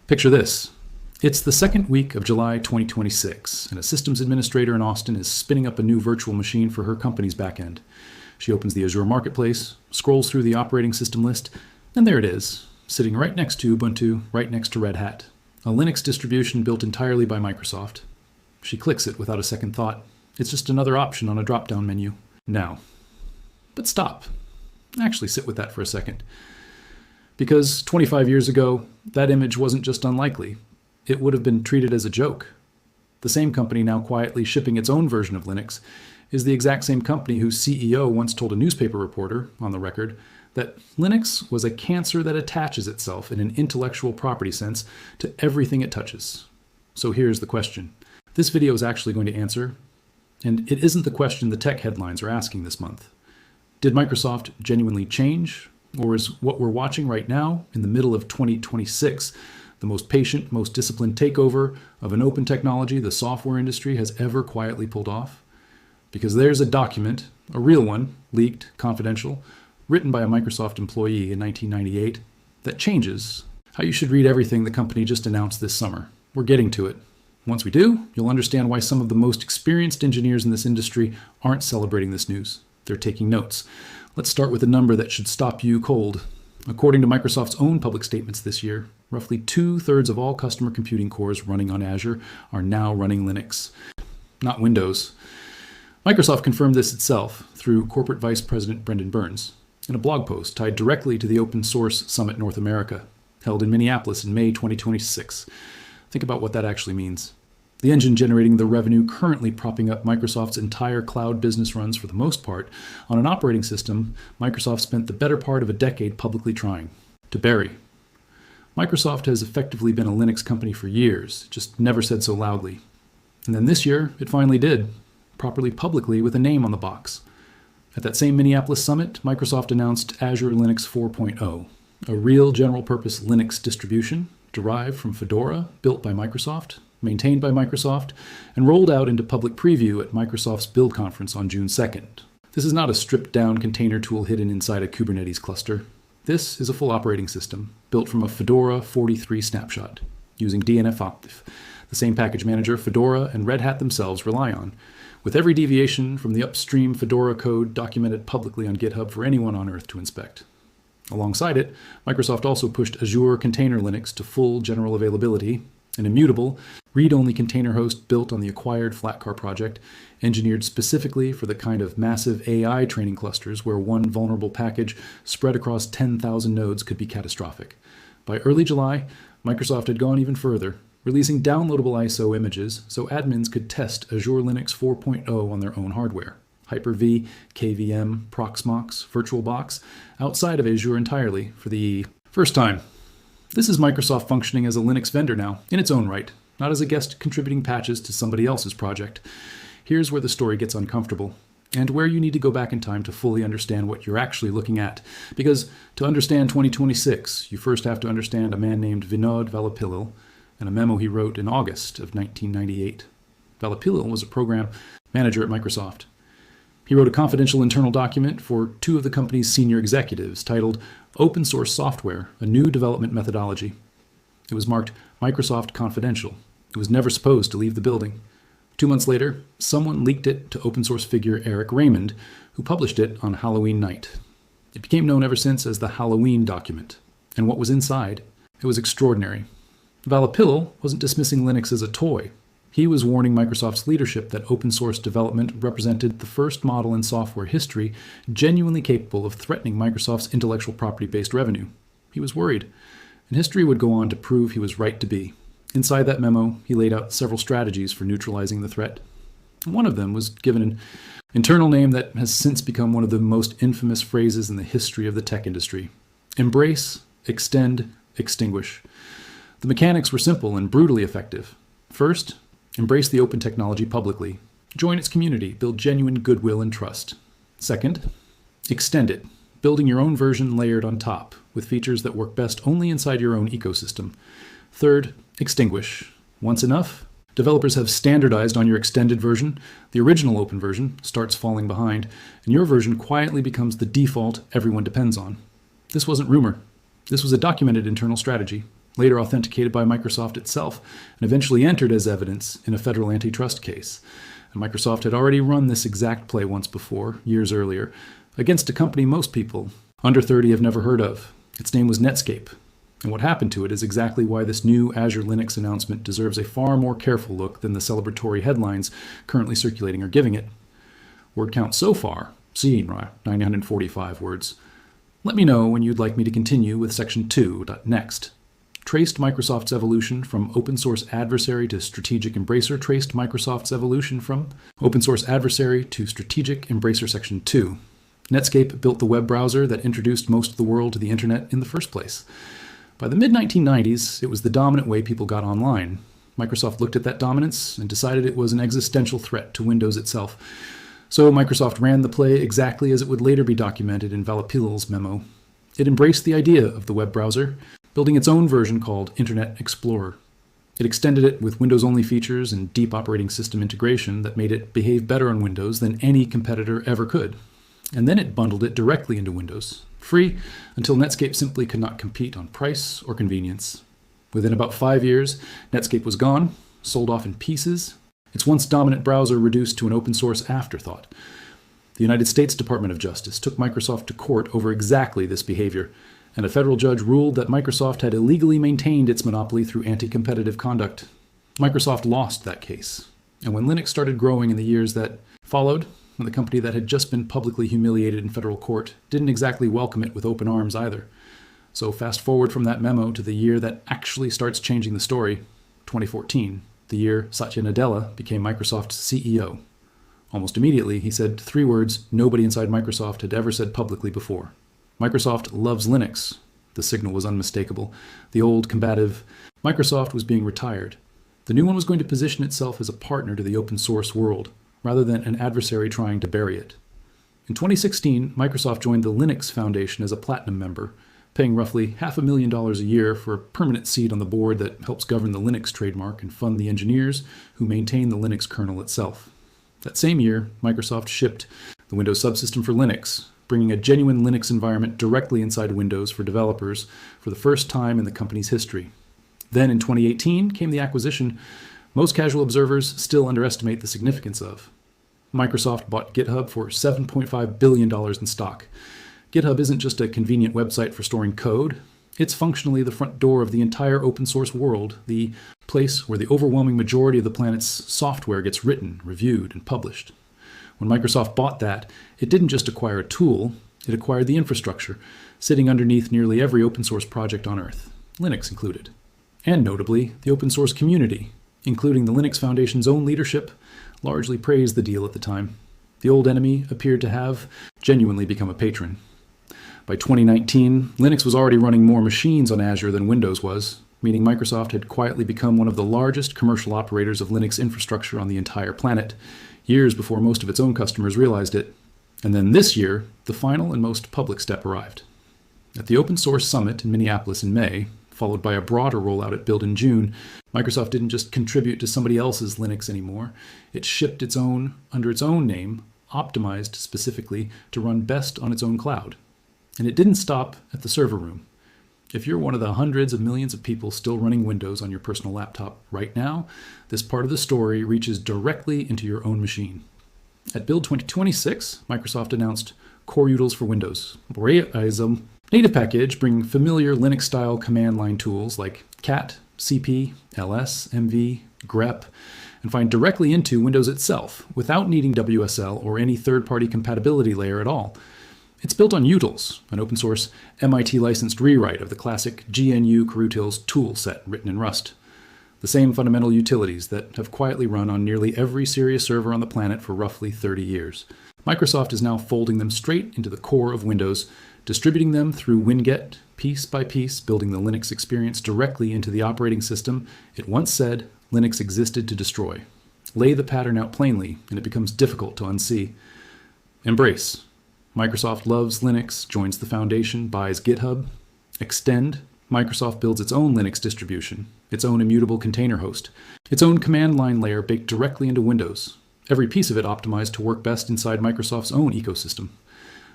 Picture this. It's the second week of July 2026, and a systems administrator in Austin is spinning up a new virtual machine for her company's backend. She opens the Azure Marketplace, scrolls through the operating system list, and there it is, sitting right next to Ubuntu, right next to Red Hat, a Linux distribution built entirely by Microsoft. She clicks it without a second thought. It's just another option on a drop-down menu. Now. But stop. Actually sit with that for a second. Because 25 years ago, that image wasn't just unlikely. It would have been treated as a joke. The same company now quietly shipping its own version of Linux is the exact same company whose CEO once told a newspaper reporter, on the record, that Linux was a cancer that attaches itself in an intellectual property sense to everything it touches. So here's the question. This video is actually going to answer, and it isn't the question the tech headlines are asking this month. Did Microsoft genuinely change? Or is what we're watching right now, in the middle of 2026, the most patient, most disciplined takeover of an open technology the software industry has ever quietly pulled off? Because there's a document, a real one, leaked, confidential, written by a Microsoft employee in 1998, that changes how you should read everything the company just announced this summer. We're getting to it. Once we do, you'll understand why some of the most experienced engineers in this industry aren't celebrating this news. They're taking notes. Let's start with a number that should stop you cold. According to Microsoft's own public statements this year, roughly 2/3 of all customer computing cores running on Azure are now running Linux, not Windows. Microsoft confirmed this itself through Corporate Vice President Brendan Burns in a blog post tied directly to the Open Source Summit North America, held in Minneapolis in May 2026. Think about what that actually means. The engine generating the revenue currently propping up Microsoft's entire cloud business runs for the most part on an operating system Microsoft spent the better part of a decade publicly trying to bury. Microsoft has effectively been a Linux company for years, just never said so loudly. And then this year, it finally did, properly publicly with a name on the box. At that same Minneapolis summit, Microsoft announced Azure Linux 4.0, a real general-purpose Linux distribution derived from Fedora, built by Microsoft, maintained by Microsoft, and rolled out into public preview at Microsoft's Build conference on June 2nd. This is not a stripped-down container tool hidden inside a Kubernetes cluster. This is a full operating system, built from a Fedora 43 snapshot, using DNF Optiv, the same package manager Fedora and Red Hat themselves rely on, with every deviation from the upstream Fedora code documented publicly on GitHub for anyone on Earth to inspect. Alongside it, Microsoft also pushed Azure Container Linux to full general availability, an immutable, read-only container host built on the acquired Flatcar project, engineered specifically for the kind of massive AI training clusters where one vulnerable package spread across 10,000 nodes could be catastrophic. By early July, Microsoft had gone even further, releasing downloadable ISO images so admins could test Azure Linux 4.0 on their own hardware. Hyper-V, KVM, Proxmox, VirtualBox, outside of Azure entirely for the first time. This is Microsoft functioning as a Linux vendor now, in its own right, not as a guest contributing patches to somebody else's project. Here's where the story gets uncomfortable, and where you need to go back in time to fully understand what you're actually looking at. Because to understand 2026, you first have to understand a man named Vinod Valapillil and a memo he wrote in August of 1998. Valapillil was a program manager at Microsoft. He wrote a confidential internal document for two of the company's senior executives titled Open Source Software, a New Development Methodology. It was marked Microsoft Confidential. It was never supposed to leave the building. 2 months later, someone leaked it to open source figure Eric Raymond, who published it on Halloween night. It became known ever since as the Halloween document. And what was inside? It was extraordinary. Valapillil wasn't dismissing Linux as a toy. He was warning Microsoft's leadership that open source development represented the first model in software history genuinely capable of threatening Microsoft's intellectual property-based revenue. He was worried, and history would go on to prove he was right to be. Inside that memo, he laid out several strategies for neutralizing the threat. One of them was given an internal name that has since become one of the most infamous phrases in the history of the tech industry. Embrace, extend, extinguish. The mechanics were simple and brutally effective. First, embrace the open technology publicly. Join its community, build genuine goodwill and trust. Second, extend it, building your own version layered on top, with features that work best only inside your own ecosystem. Third, extinguish. Once enough, developers have standardized on your extended version, the original open version starts falling behind, and your version quietly becomes the default everyone depends on. This wasn't rumor. This was a documented internal strategy. later authenticated by Microsoft itself, and eventually entered as evidence in a federal antitrust case. And Microsoft had already run this exact play once before, years earlier, against a company most people under 30 have never heard of. Its name was Netscape. And what happened to it is exactly why this new Azure Linux announcement deserves a far more careful look than the celebratory headlines currently circulating are giving it. Word count so far, 945 words. Let me know when you'd like me to continue with section 2. Next. Traced Microsoft's evolution from open source adversary to strategic embracer. Traced Microsoft's evolution from open source adversary to strategic embracer section 2. Netscape built the web browser that introduced most of the world to the internet in the first place. By the mid-1990s, it was the dominant way people got online. Microsoft looked at that dominance and decided it was an existential threat to Windows itself. So Microsoft ran the play exactly as it would later be documented in Valapil's memo. It embraced the idea of the web browser, building its own version called Internet Explorer. It extended it with Windows-only features and deep operating system integration that made it behave better on Windows than any competitor ever could. And then it bundled it directly into Windows, free until Netscape simply could not compete on price or convenience. Within about 5 years, Netscape was gone, sold off in pieces, its once dominant browser reduced to an open source afterthought. The United States Department of Justice took Microsoft to court over exactly this behavior, and a federal judge ruled that Microsoft had illegally maintained its monopoly through anti-competitive conduct. Microsoft lost that case, and when Linux started growing in the years that followed, when the company that had just been publicly humiliated in federal court didn't exactly welcome it with open arms either. So fast forward from that memo to the year that actually starts changing the story, 2014, the year Satya Nadella became Microsoft's CEO. Almost immediately, he said 3 words nobody inside Microsoft had ever said publicly before. Microsoft loves Linux. The signal was unmistakable. The old, combative Microsoft was being retired. The new one was going to position itself as a partner to the open source world, rather than an adversary trying to bury it. In 2016, Microsoft joined the Linux Foundation as a platinum member, paying roughly $500,000 a year for a permanent seat on the board that helps govern the Linux trademark and fund the engineers who maintain the Linux kernel itself. That same year, Microsoft shipped the Windows subsystem for Linux, bringing a genuine Linux environment directly inside Windows for developers for the first time in the company's history. Then in 2018 came the acquisition most casual observers still underestimate the significance of. Microsoft bought GitHub for $7.5 billion in stock. GitHub isn't just a convenient website for storing code. It's functionally the front door of the entire open source world, the place where the overwhelming majority of the planet's software gets written, reviewed, and published. When Microsoft bought that, it didn't just acquire a tool, it acquired the infrastructure, sitting underneath nearly every open source project on Earth, Linux included. And notably, the open source community, including the Linux Foundation's own leadership, largely praised the deal at the time. The old enemy appeared to have genuinely become a patron. By 2019, Linux was already running more machines on Azure than Windows was, meaning Microsoft had quietly become one of the largest commercial operators of Linux infrastructure on the entire planet, years before most of its own customers realized it. And then this year, the final and most public step arrived. At the Open Source Summit in Minneapolis in May, followed by a broader rollout at Build in June, Microsoft didn't just contribute to somebody else's Linux anymore. It shipped its own, under its own name, optimized specifically to run best on its own cloud. And it didn't stop at the server room. If you're one of the hundreds of millions of people still running Windows on your personal laptop right now, this part of the story reaches directly into your own machine. At Build 2026, Microsoft announced Core Utils for Windows, as a native package bringing familiar Linux-style command line tools like cat, cp, ls, mv, grep, and find directly into Windows itself without needing WSL or any third-party compatibility layer at all. It's built on Utils, an open-source MIT-licensed rewrite of the classic GNU Corutils tool set written in Rust. The same fundamental utilities that have quietly run on nearly every serious server on the planet for roughly 30 years. Microsoft is now folding them straight into the core of Windows, distributing them through Winget, piece by piece, building the Linux experience directly into the operating system it once said Linux existed to destroy. Lay the pattern out plainly, and it becomes difficult to unsee. Embrace. Microsoft loves Linux, joins the foundation, buys GitHub. Extend. Microsoft builds its own Linux distribution, its own immutable container host, its own command line layer baked directly into Windows, every piece of it optimized to work best inside Microsoft's own ecosystem.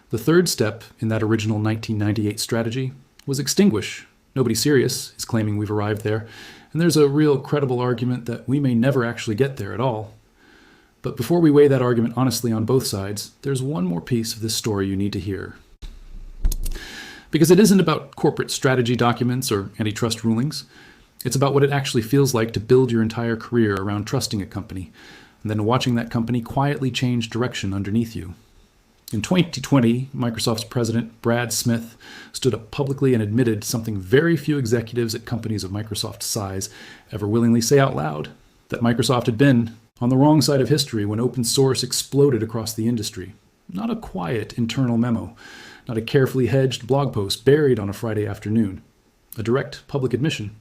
The third step in that original 1998 strategy was extinguish, Nobody serious is claiming we've arrived there, and there's a real credible argument that we may never actually get there at all. But before we weigh that argument honestly on both sides, there's one more piece of this story you need to hear. Because it isn't about corporate strategy documents or antitrust rulings. It's about what it actually feels like to build your entire career around trusting a company, and then watching that company quietly change direction underneath you. In 2020, Microsoft's president, Brad Smith, stood up publicly and admitted something very few executives at companies of Microsoft's size ever willingly say out loud, that Microsoft had been on the wrong side of history when open source exploded across the industry. Not a quiet internal memo, not a carefully hedged blog post buried on a Friday afternoon. A direct public admission.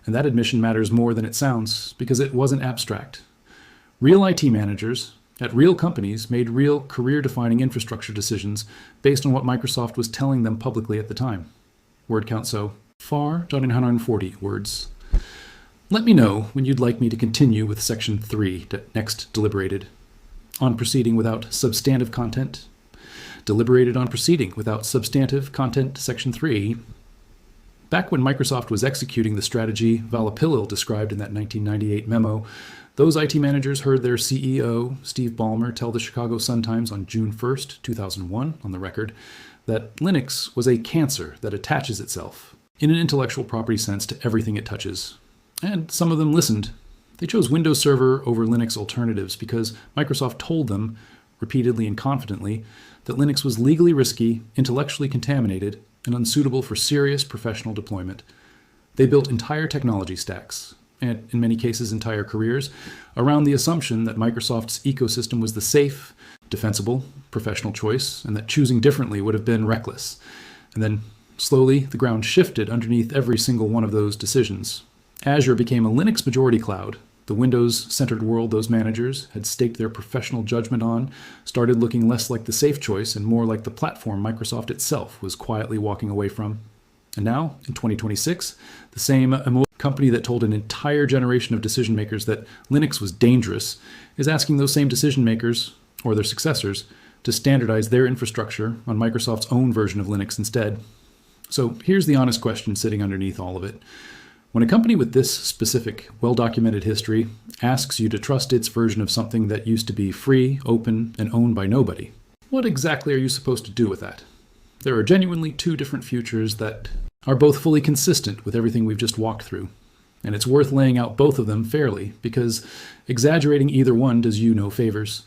And that admission matters more than it sounds, because it wasn't abstract. Real IT managers at real companies made real career-defining infrastructure decisions based on what Microsoft was telling them publicly at the time. Word count so far, 140 words. Let me know when you'd like me to continue with Section 3, next deliberated. On proceeding without substantive content. Deliberated on proceeding without substantive content, Section 3. Back when Microsoft was executing the strategy Valapilil described in that 1998 memo, those IT managers heard their CEO, Steve Ballmer, tell the Chicago Sun-Times on June 1st, 2001, on the record, that Linux was a cancer that attaches itself, in an intellectual property sense, to everything it touches. And some of them listened. They chose Windows Server over Linux alternatives because Microsoft told them, repeatedly and confidently, that Linux was legally risky, intellectually contaminated, and unsuitable for serious professional deployment. They built entire technology stacks, and in many cases entire careers, around the assumption that Microsoft's ecosystem was the safe, defensible, professional choice, and that choosing differently would have been reckless. And then, slowly, the ground shifted underneath every single one of those decisions. Azure became a Linux majority cloud. The Windows-centered world those managers had staked their professional judgment on started looking less like the safe choice and more like the platform Microsoft itself was quietly walking away from. And now, in 2026, the same company that told an entire generation of decision makers that Linux was dangerous is asking those same decision makers, or their successors, to standardize their infrastructure on Microsoft's own version of Linux instead. So here's the honest question sitting underneath all of it. When a company with this specific, well-documented history asks you to trust its version of something that used to be free, open, and owned by nobody, what exactly are you supposed to do with that? There are genuinely two different futures that are both fully consistent with everything we've just walked through. And it's worth laying out both of them fairly, because exaggerating either one does you no favors.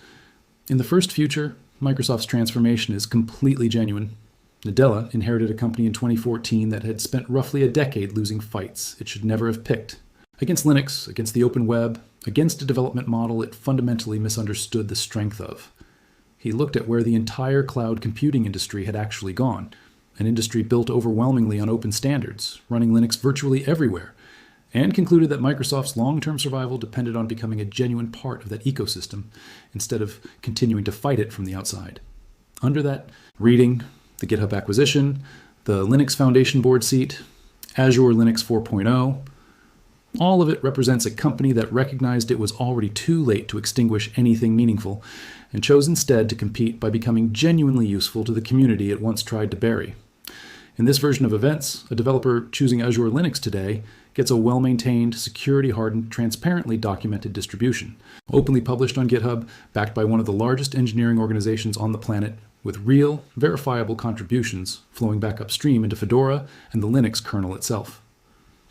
In the first future, Microsoft's transformation is completely genuine. Nadella inherited a company in 2014 that had spent roughly a decade losing fights it should never have picked. Against Linux, against the open web, against a development model it fundamentally misunderstood the strength of. He looked at where the entire cloud computing industry had actually gone, an industry built overwhelmingly on open standards, running Linux virtually everywhere, and concluded that Microsoft's long-term survival depended on becoming a genuine part of that ecosystem, instead of continuing to fight it from the outside. Under that, reading, the GitHub acquisition, the Linux Foundation board seat, Azure Linux 4.0, all of it represents a company that recognized it was already too late to extinguish anything meaningful, and chose instead to compete by becoming genuinely useful to the community it once tried to bury. In this version of events, a developer choosing Azure Linux today gets a well-maintained, security-hardened, transparently documented distribution, openly published on GitHub, backed by one of the largest engineering organizations on the planet, with real, verifiable contributions flowing back upstream into Fedora and the Linux kernel itself.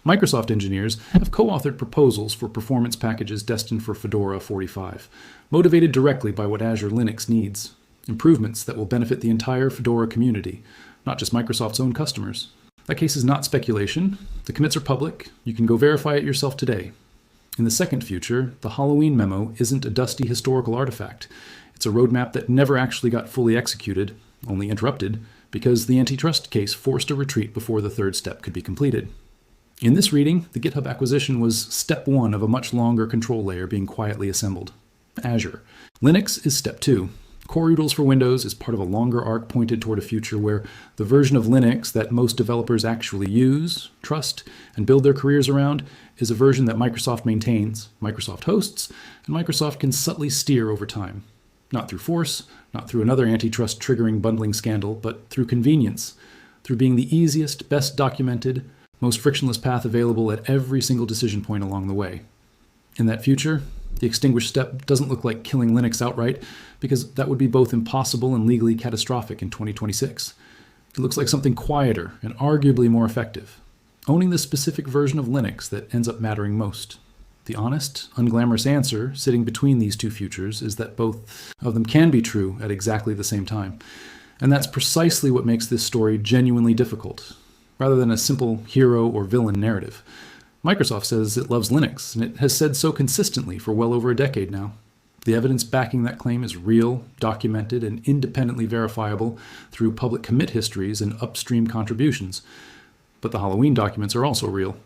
Microsoft engineers have co-authored proposals for performance packages destined for Fedora 45, motivated directly by what Azure Linux needs, improvements that will benefit the entire Fedora community, not just Microsoft's own customers. That case is not speculation. The commits are public. You can go verify it yourself today. In the second future, the Halloween memo isn't a dusty historical artifact. It's a roadmap that never actually got fully executed, only interrupted, because the antitrust case forced a retreat before the third step could be completed. In this reading, the GitHub acquisition was step one of a much longer control layer being quietly assembled. Azure. Linux is step two. Core utils for Windows is part of a longer arc pointed toward a future where the version of Linux that most developers actually use, trust, and build their careers around is a version that Microsoft maintains, Microsoft hosts, and Microsoft can subtly steer over time. Not through force, not through another antitrust triggering bundling scandal, but through convenience, through being the easiest, best documented, most frictionless path available at every single decision point along the way. In that future, the extinguish step doesn't look like killing Linux outright, because that would be both impossible and legally catastrophic in 2026. It looks like something quieter and arguably more effective, owning the specific version of Linux that ends up mattering most. The honest, unglamorous answer sitting between these two futures is that both of them can be true at exactly the same time. And that's precisely what makes this story genuinely difficult, rather than a simple hero or villain narrative. Microsoft says it loves Linux, and it has said so consistently for well over a decade now. The evidence backing that claim is real, documented, and independently verifiable through public commit histories and upstream contributions. But the Halloween documents are also real.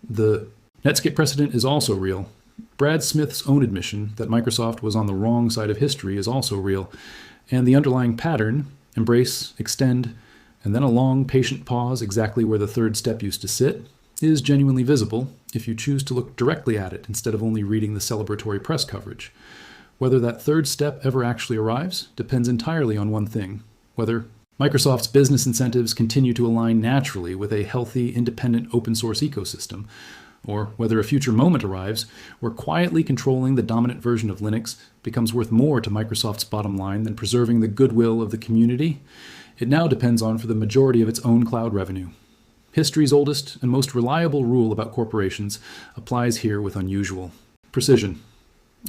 The Netscape precedent is also real. Brad Smith's own admission that Microsoft was on the wrong side of history is also real. And the underlying pattern, embrace, extend, and then a long, patient pause exactly where the third step used to sit, is genuinely visible if you choose to look directly at it instead of only reading the celebratory press coverage. Whether that third step ever actually arrives depends entirely on one thing: whether Microsoft's business incentives continue to align naturally with a healthy, independent open source ecosystem, or whether a future moment arrives where quietly controlling the dominant version of Linux becomes worth more to Microsoft's bottom line than preserving the goodwill of the community. It now depends on for the majority of its own cloud revenue. History's oldest and most reliable rule about corporations applies here with unusual precision.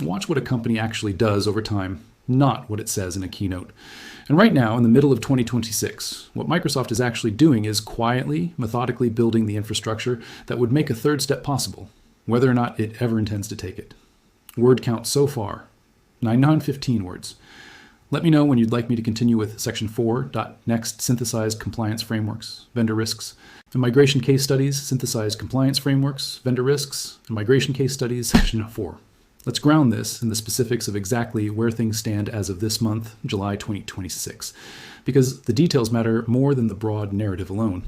Watch what a company actually does over time, not what it says in a keynote. And right now, in the middle of 2026, what Microsoft is actually doing is quietly, methodically building the infrastructure that would make a third step possible, whether or not it ever intends to take it. Word count so far, 915 words. Let me know when you'd like me to continue with Section 4. Next, synthesized compliance frameworks, vendor risks, and migration case studies, synthesized compliance frameworks, vendor risks, and migration case studies, Section 4. Let's ground this in the specifics of exactly where things stand as of this month, July 2026, because the details matter more than the broad narrative alone.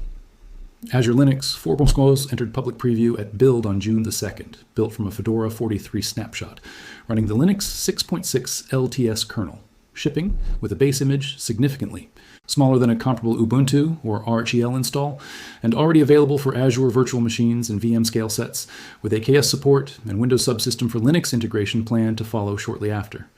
Azure Linux 4.0 entered public preview at Build on June the 2nd, built from a Fedora 43 snapshot, running the Linux 6.6 LTS kernel, shipping with a base image significantly smaller than a comparable Ubuntu or RHEL install, and already available for Azure virtual machines and VM scale sets, with AKS support and Windows subsystem for Linux integration planned to follow shortly after.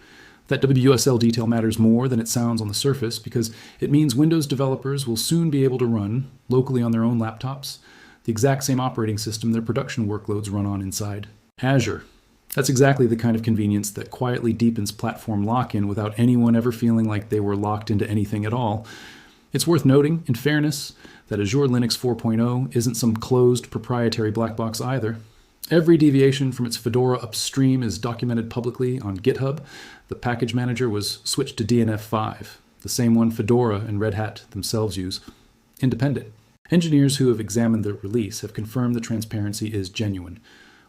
That WSL detail matters more than it sounds on the surface, because it means Windows developers will soon be able to run, locally on their own laptops, the exact same operating system their production workloads run on inside Azure. That's exactly the kind of convenience that quietly deepens platform lock-in without anyone ever feeling like they were locked into anything at all. It's worth noting, in fairness, that Azure Linux 4.0 isn't some closed proprietary black box either. Every deviation from its Fedora upstream is documented publicly on GitHub. The package manager was switched to DNF5, the same one Fedora and Red Hat themselves use. Independent. Engineers who have examined the release have confirmed the transparency is genuine,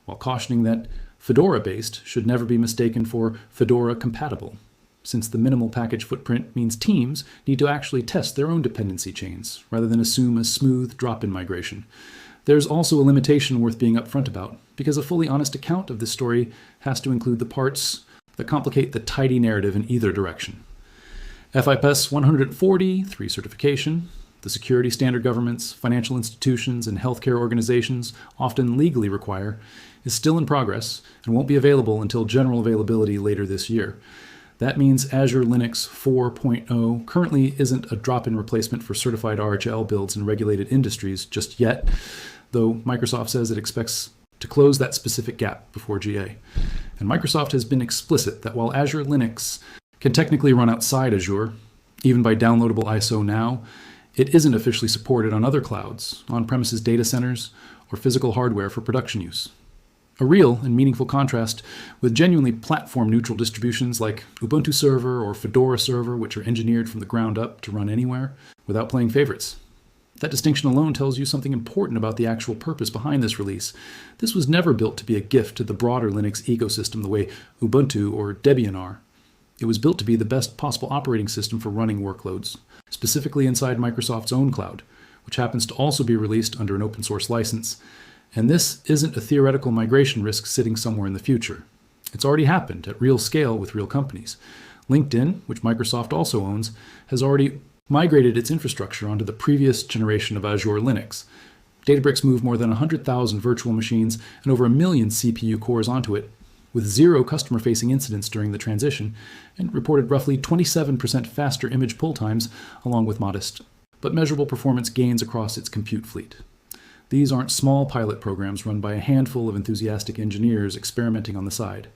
while cautioning that Fedora-based should never be mistaken for Fedora-compatible, since the minimal package footprint means teams need to actually test their own dependency chains, rather than assume a smooth drop-in migration. There's also a limitation worth being upfront about, because a fully honest account of this story has to include the parts that complicate the tidy narrative in either direction. FIPS 140, 3 certification, the security standard governments, financial institutions, and healthcare organizations often legally require, is still in progress and won't be available until general availability later this year. That means Azure Linux 4.0 currently isn't a drop-in replacement for certified RHEL builds in regulated industries just yet, though Microsoft says it expects to close that specific gap before GA. And Microsoft has been explicit that while Azure Linux can technically run outside Azure, even by downloadable ISO now, it isn't officially supported on other clouds, on-premises data centers, or physical hardware for production use. A real and meaningful contrast with genuinely platform-neutral distributions like Ubuntu Server or Fedora Server, which are engineered from the ground up to run anywhere without playing favorites. That distinction alone tells you something important about the actual purpose behind this release. This was never built to be a gift to the broader Linux ecosystem the way Ubuntu or Debian are. It was built to be the best possible operating system for running workloads, specifically inside Microsoft's own cloud, which happens to also be released under an open source license. And this isn't a theoretical migration risk sitting somewhere in the future. It's already happened at real scale with real companies. LinkedIn, which Microsoft also owns, has already migrated its infrastructure onto the previous generation of Azure Linux. Databricks moved more than 100,000 virtual machines and over 1 million CPU cores onto it, with 0 customer-facing incidents during the transition, and reported roughly 27% faster image pull times, along with modest but measurable performance gains across its compute fleet. These aren't small pilot programs run by a handful of enthusiastic engineers experimenting on the side.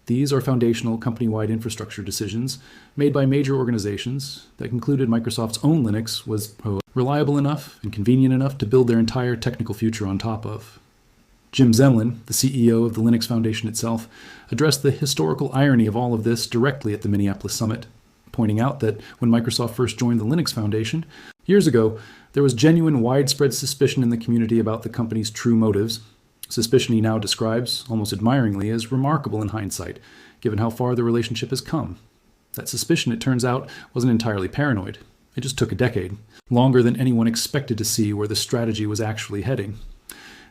These are foundational company-wide infrastructure decisions made by major organizations that concluded Microsoft's own Linux was reliable enough and convenient enough to build their entire technical future on top of. Jim Zemlin, the CEO of the Linux Foundation itself, addressed the historical irony of all of this directly at the Minneapolis Summit, pointing out that when Microsoft first joined the Linux Foundation, years ago, there was genuine widespread suspicion in the community about the company's true motives. Suspicion he now describes, almost admiringly, as remarkable in hindsight, given how far the relationship has come. That suspicion, it turns out, wasn't entirely paranoid. It just took a decade, longer than anyone expected to see where the strategy was actually heading.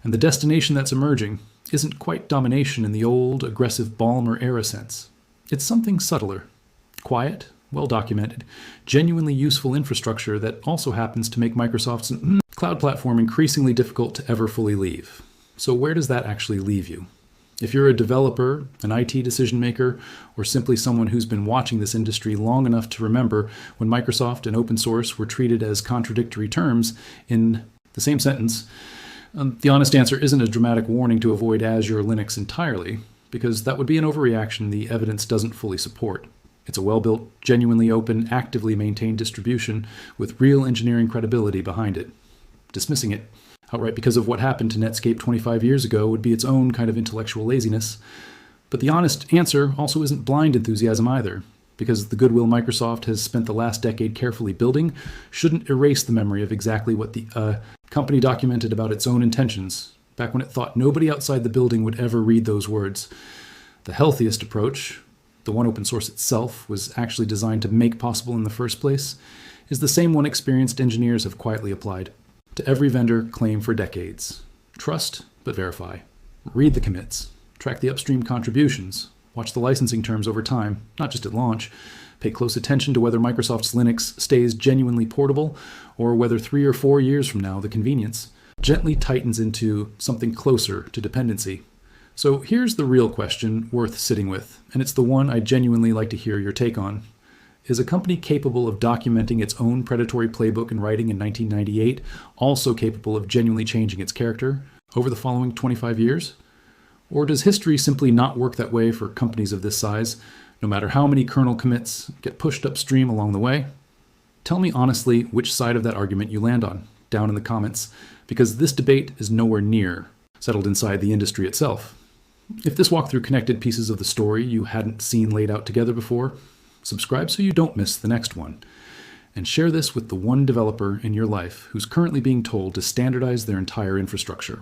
And the destination that's emerging isn't quite domination in the old, aggressive Ballmer era sense. It's something subtler, quiet, well-documented, genuinely useful infrastructure that also happens to make Microsoft's cloud platform increasingly difficult to ever fully leave. So where does that actually leave you? If you're a developer, an IT decision maker, or simply someone who's been watching this industry long enough to remember when Microsoft and open source were treated as contradictory terms in the same sentence, the honest answer isn't a dramatic warning to avoid Azure Linux entirely, because that would be an overreaction the evidence doesn't fully support. It's a well-built, genuinely open, actively maintained distribution with real engineering credibility behind it. Dismissing it outright because of what happened to Netscape 25 years ago would be its own kind of intellectual laziness. But the honest answer also isn't blind enthusiasm either, because the goodwill Microsoft has spent the last decade carefully building shouldn't erase the memory of exactly what the company documented about its own intentions, back when it thought nobody outside the building would ever read those words. The healthiest approach, the one open source itself was actually designed to make possible in the first place, is the same one experienced engineers have quietly applied to every vendor claim for decades. Trust, but verify. Read the commits. Track the upstream contributions. Watch the licensing terms over time, not just at launch. Pay close attention to whether Microsoft's Linux stays genuinely portable, or whether 3 or 4 years from now the convenience gently tightens into something closer to dependency. So here's the real question worth sitting with, and it's the one I'd genuinely like to hear your take on. Is a company capable of documenting its own predatory playbook and writing in 1998 also capable of genuinely changing its character over the following 25 years? Or does history simply not work that way for companies of this size, no matter how many kernel commits get pushed upstream along the way? Tell me honestly which side of that argument you land on, down in the comments, because this debate is nowhere near settled inside the industry itself. If this walkthrough connected pieces of the story you hadn't seen laid out together before, subscribe so you don't miss the next one. And share this with the one developer in your life who's currently being told to standardize their entire infrastructure.